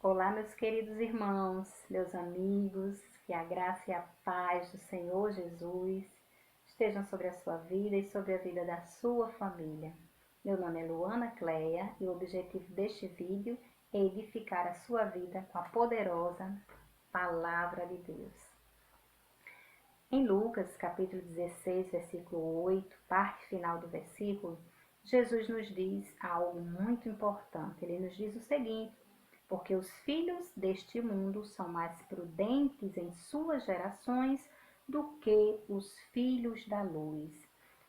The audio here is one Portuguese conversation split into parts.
Olá, meus queridos irmãos, meus amigos, que a graça e a paz do Senhor Jesus estejam sobre a sua vida e sobre a vida da sua família. Meu nome é Luana Cleia e o objetivo deste vídeo é edificar a sua vida com a poderosa Palavra de Deus. Em Lucas, capítulo 16, versículo 8, parte final do versículo, Jesus nos diz algo muito importante. Ele nos diz o seguinte: porque os filhos deste mundo são mais prudentes em suas gerações do que os filhos da luz.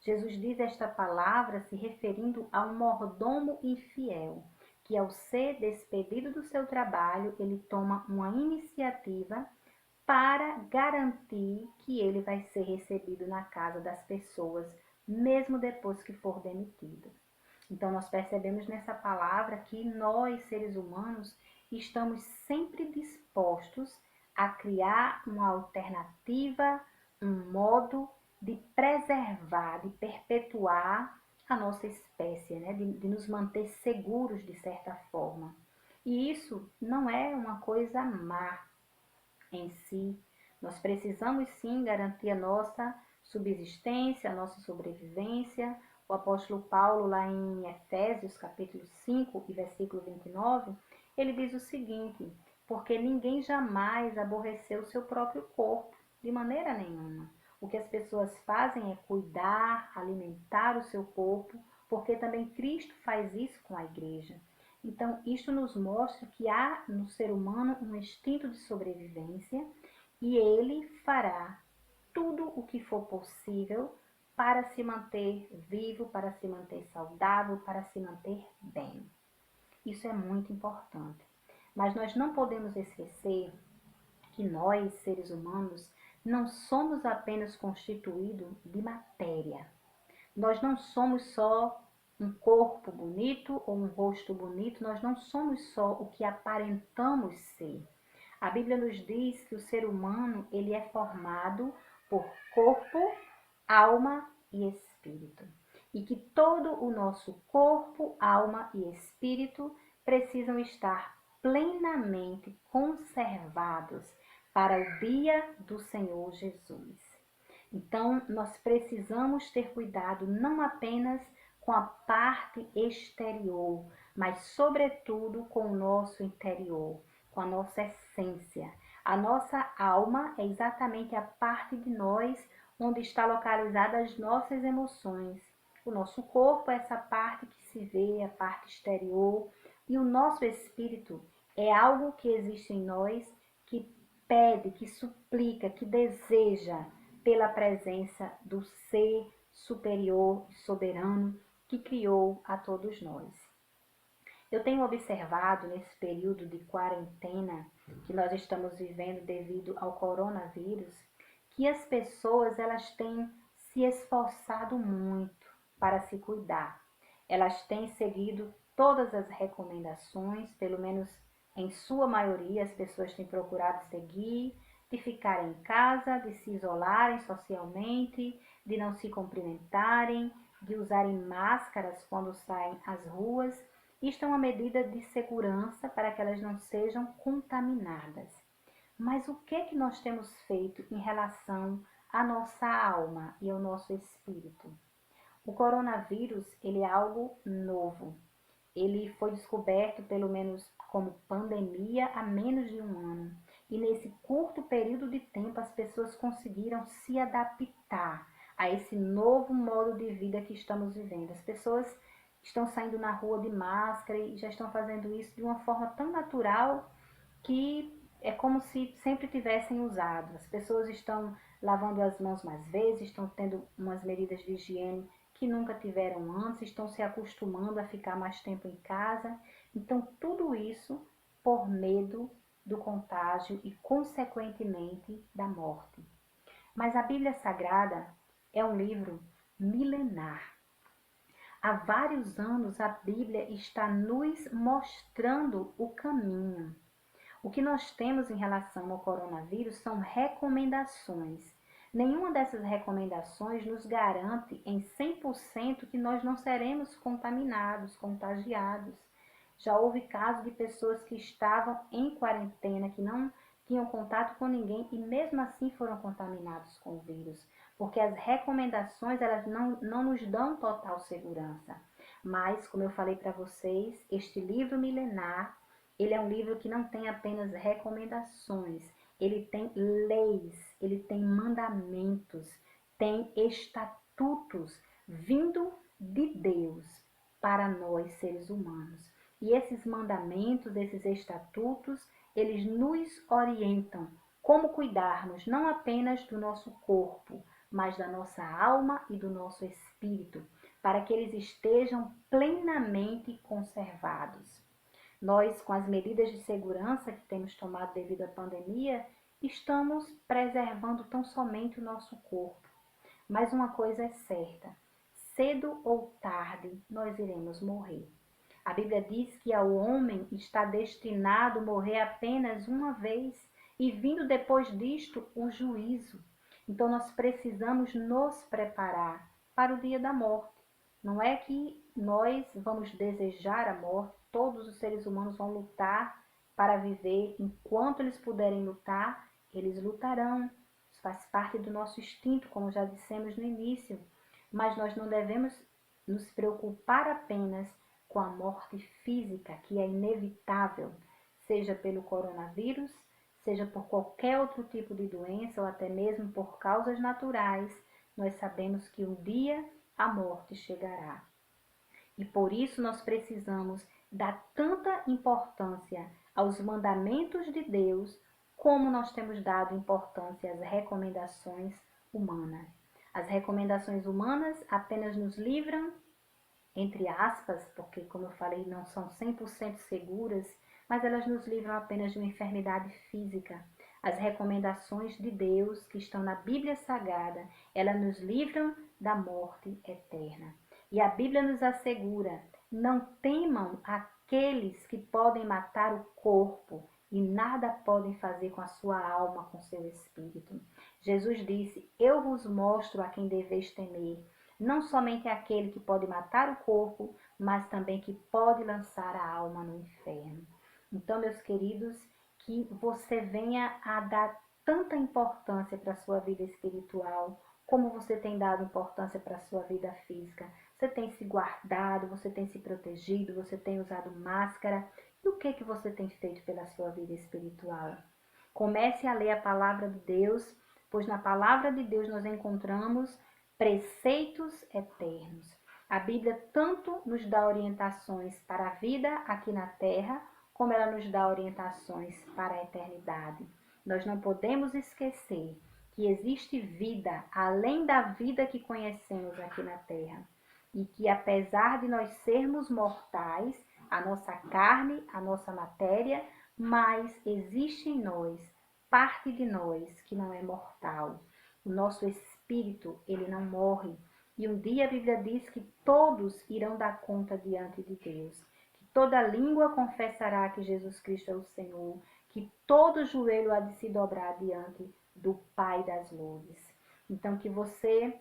Jesus diz esta palavra se referindo a um mordomo infiel, que ao ser despedido do seu trabalho, ele toma uma iniciativa para garantir que ele vai ser recebido na casa das pessoas, mesmo depois que for demitido. Então, nós percebemos nessa palavra que nós, seres humanos, estamos sempre dispostos a criar uma alternativa, um modo de preservar, de perpetuar a nossa espécie, né? de nos manter seguros de certa forma. E isso não é uma coisa má em si. Nós precisamos sim garantir a nossa subsistência, a nossa sobrevivência. O apóstolo Paulo, lá em Efésios, capítulo 5 e versículo 29, ele diz o seguinte: porque ninguém jamais aborreceu o seu próprio corpo, de maneira nenhuma. O que as pessoas fazem é cuidar, alimentar o seu corpo, porque também Cristo faz isso com a igreja. Então, isto nos mostra que há no ser humano um instinto de sobrevivência e ele fará tudo o que for possível para se manter vivo, para se manter saudável, para se manter bem. Isso é muito importante. Mas nós não podemos esquecer que nós, seres humanos, não somos apenas constituídos de matéria. Nós não somos só um corpo bonito ou um rosto bonito, nós não somos só o que aparentamos ser. A Bíblia nos diz que o ser humano ele é formado por corpo, alma e espírito. E que todo o nosso corpo, alma e espírito precisam estar plenamente conservados para o dia do Senhor Jesus. Então, nós precisamos ter cuidado não apenas com a parte exterior, mas, sobretudo, com o nosso interior, com a nossa essência. A nossa alma é exatamente a parte de nós onde está localizada as nossas emoções. O nosso corpo é essa parte que se vê, a parte exterior, e o nosso espírito é algo que existe em nós que pede, que suplica, que deseja pela presença do ser superior e soberano que criou a todos nós. Eu tenho observado nesse período de quarentena que nós estamos vivendo devido ao coronavírus, que as pessoas elas têm se esforçado muito para se cuidar. Elas têm seguido todas as recomendações, pelo menos em sua maioria as pessoas têm procurado seguir, de ficar em casa, de se isolarem socialmente, de não se cumprimentarem, de usarem máscaras quando saem às ruas. Isto é uma medida de segurança para que elas não sejam contaminadas. Mas o que é que nós temos feito em relação à nossa alma e ao nosso espírito? O coronavírus, ele é algo novo. Ele foi descoberto, pelo menos como pandemia, há menos de um ano. E nesse curto período de tempo, as pessoas conseguiram se adaptar a esse novo modo de vida que estamos vivendo. As pessoas estão saindo na rua de máscara e já estão fazendo isso de uma forma tão natural que é como se sempre tivessem usado. As pessoas estão lavando as mãos mais vezes, estão tendo umas medidas de higiene que nunca tiveram antes, estão se acostumando a ficar mais tempo em casa. Então, tudo isso por medo do contágio e, consequentemente, da morte. Mas a Bíblia Sagrada é um livro milenar. Há vários anos a Bíblia está nos mostrando o caminho. O que nós temos em relação ao coronavírus são recomendações. Nenhuma dessas recomendações nos garante em 100% que nós não seremos contaminados, contagiados. Já houve casos de pessoas que estavam em quarentena, que não tinham contato com ninguém e mesmo assim foram contaminados com o vírus, porque as recomendações elas não nos dão total segurança. Mas, como eu falei para vocês, este livro milenar, ele é um livro que não tem apenas recomendações, ele tem leis, ele tem mandamentos, tem estatutos vindo de Deus para nós, seres humanos. E esses mandamentos, esses estatutos, eles nos orientam como cuidarmos não apenas do nosso corpo, mas da nossa alma e do nosso espírito, para que eles estejam plenamente conservados. Nós, com as medidas de segurança que temos tomado devido à pandemia, estamos preservando tão somente o nosso corpo. Mas uma coisa é certa: cedo ou tarde nós iremos morrer. A Bíblia diz que ao homem está destinado morrer apenas uma vez e vindo depois disto o juízo. Então nós precisamos nos preparar para o dia da morte. Não é que nós vamos desejar a morte, todos os seres humanos vão lutar para viver. Enquanto eles puderem lutar, eles lutarão. Isso faz parte do nosso instinto, como já dissemos no início. Mas nós não devemos nos preocupar apenas com a morte física, que é inevitável, seja pelo coronavírus, seja por qualquer outro tipo de doença ou até mesmo por causas naturais. Nós sabemos que um dia a morte chegará. E por isso nós precisamos dar tanta importância aos mandamentos de Deus, como nós temos dado importância às recomendações humanas. As recomendações humanas apenas nos livram, entre aspas, porque como eu falei, não são 100% seguras, mas elas nos livram apenas de uma enfermidade física. As recomendações de Deus que estão na Bíblia Sagrada, elas nos livram da morte eterna. E a Bíblia nos assegura: não temam aqueles que podem matar o corpo e nada podem fazer com a sua alma, com seu espírito. Jesus disse: eu vos mostro a quem deveis temer. Não somente aquele que pode matar o corpo, mas também que pode lançar a alma no inferno. Então, meus queridos, que você venha a dar tanta importância para a sua vida espiritual, como você tem dado importância para a sua vida física. Você tem se guardado, você tem se protegido, você tem usado máscara. E o que você tem feito pela sua vida espiritual? Comece a ler a palavra de Deus, pois na palavra de Deus nós encontramos preceitos eternos. A Bíblia tanto nos dá orientações para a vida aqui na terra, como ela nos dá orientações para a eternidade. Nós não podemos esquecer que existe vida além da vida que conhecemos aqui na terra. E que apesar de nós sermos mortais, a nossa carne, a nossa matéria, mas existe em nós, parte de nós que não é mortal. O nosso espírito, ele não morre. E um dia a Bíblia diz que todos irão dar conta diante de Deus. Que toda língua confessará que Jesus Cristo é o Senhor. Que todo joelho há de se dobrar diante do Pai das luzes. Então que você,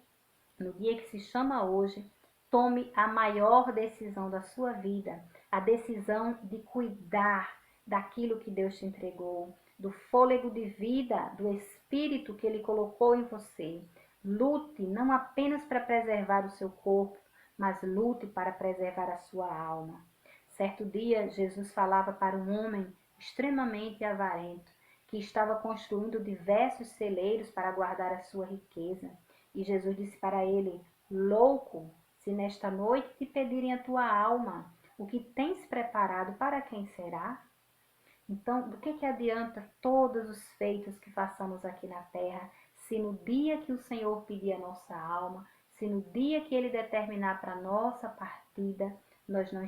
no dia que se chama hoje, tome a maior decisão da sua vida. A decisão de cuidar daquilo que Deus te entregou, do fôlego de vida, do espírito que Ele colocou em você. Lute não apenas para preservar o seu corpo, mas lute para preservar a sua alma. Certo dia, Jesus falava para um homem extremamente avarento, que estava construindo diversos celeiros para guardar a sua riqueza. E Jesus disse para ele: louco, se nesta noite te pedirem a tua alma, o que tens preparado, para quem será? Então, do que adianta todos os feitos que façamos aqui na terra, se no dia que o Senhor pedir a nossa alma, se no dia que Ele determinar para a nossa partida, nós não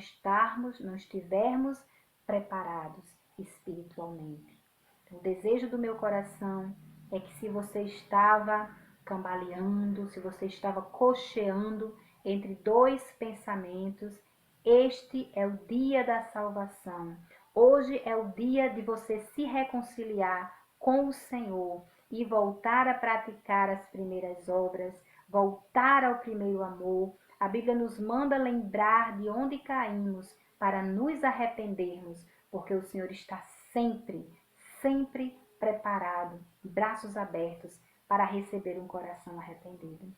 estivermos preparados espiritualmente? Então, o desejo do meu coração é que, se você estava cambaleando, se você estava cocheando entre dois pensamentos, este é o dia da salvação. Hoje é o dia de você se reconciliar com o Senhor e voltar a praticar as primeiras obras, voltar ao primeiro amor. A Bíblia nos manda lembrar de onde caímos para nos arrependermos, porque o Senhor está sempre, sempre preparado, braços abertos, para receber um coração arrependido.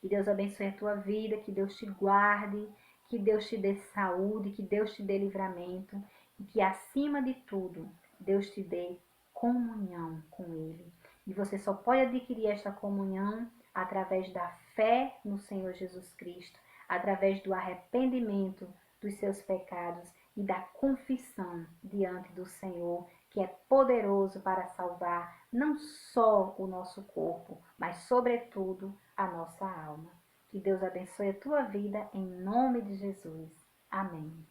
Que Deus abençoe a tua vida, que Deus te guarde, que Deus te dê saúde, que Deus te dê livramento e que, acima de tudo, Deus te dê comunhão com Ele. E você só pode adquirir esta comunhão através da fé no Senhor Jesus Cristo, através do arrependimento dos seus pecados e da confissão diante do Senhor, que é poderoso para salvar não só o nosso corpo, mas sobretudo a nossa alma. Que Deus abençoe a tua vida em nome de Jesus. Amém.